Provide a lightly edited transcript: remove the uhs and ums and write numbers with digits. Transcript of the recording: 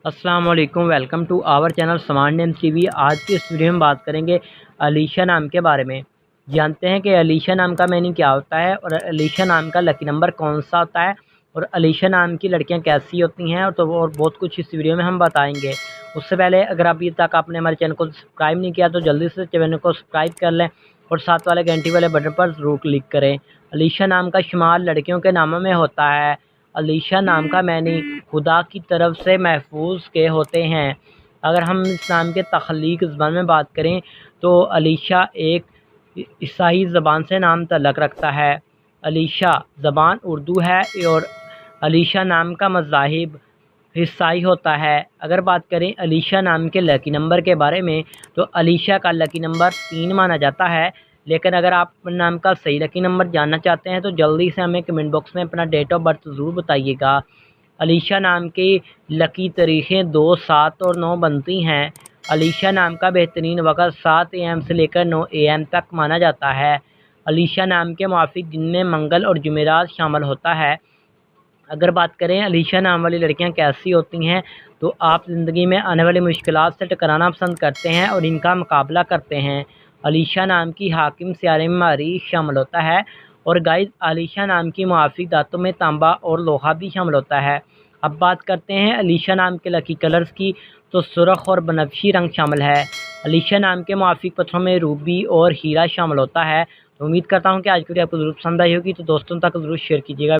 अस्सलाम वालेकुम, welcome to our channel smart name TV. आज की इस वीडियो में बात करेंगे अलीशा नाम के बारे में। जानते हैं कि अलीशा नाम का मीनिंग क्या होता है और अलीशा नाम का लकी नंबर कौन सा होता है और अलीशा नाम की लड़कियां कैसी होती हैं और बहुत कुछ इस वीडियो में हम बताएंगे। उससे पहले अगर अभी तक आपने हमारे चैनल को सब्सक्राइब नहीं किया तो जल्दी से चैनल को सब्सक्राइब कर लें और साथ वाले घंटी वाले बटन पर ज़रूर क्लिक करें। अलीशा नाम का शुमार लड़कियों के नामों में होता है। अलीशा नाम का मैनी खुदा की तरफ से महफूज के होते हैं। अगर हम इस नाम के तख्लीक ज़बान में बात करें तो अलीशा एक ईसाई ज़बान से नाम तल्लक़ रखता है। अलीशा ज़बान उर्दू है और अलीशा नाम का मज़ाहिब ईसाई होता है। अगर बात करें अलीशा नाम के लकी नंबर के बारे में तो अलीशा का लकी नंबर 3 माना जाता है। लेकिन अगर आप नाम का सही लकी नंबर जानना चाहते हैं तो जल्दी से हमें कमेंट बॉक्स में अपना डेट ऑफ बर्थ ज़रूर बताइएगा। अलीशा नाम की लकी तारीखें 2, 7 और 9 बनती हैं। अलीशा नाम का बेहतरीन वक़्त 7 AM से लेकर 9 AM तक माना जाता है। अलीशा नाम के मुवाफ़िक दिन में मंगल और जुमेरात शामिल होता है। अगर बात करें अलीशा नाम वाली लड़कियां कैसी होती हैं तो आप ज़िंदगी में आने वाली मुश्किलात से टकराना पसंद करते हैं और इनका मुकाबला करते हैं। अलीशा नाम की हाकिम सियारे में मरीख़ शामिल होता है और गाइस अलीशा नाम की मुवाफ़िक दांतों में तांबा और लोहा भी शामिल होता है। अब बात करते हैं अलीशा नाम के लकी कलर्स की तो सुर्ख और बनफशी रंग शामिल है। अलीशा नाम के मुवाफ़िक पत्थरों में रूबी और हीरा शामिल होता है। तो उम्मीद करता हूँ कि आज की वीडियो आपको ज़रूर पसंद आई होगी, तो दोस्तों तक ज़रूर शेयर कीजिएगा।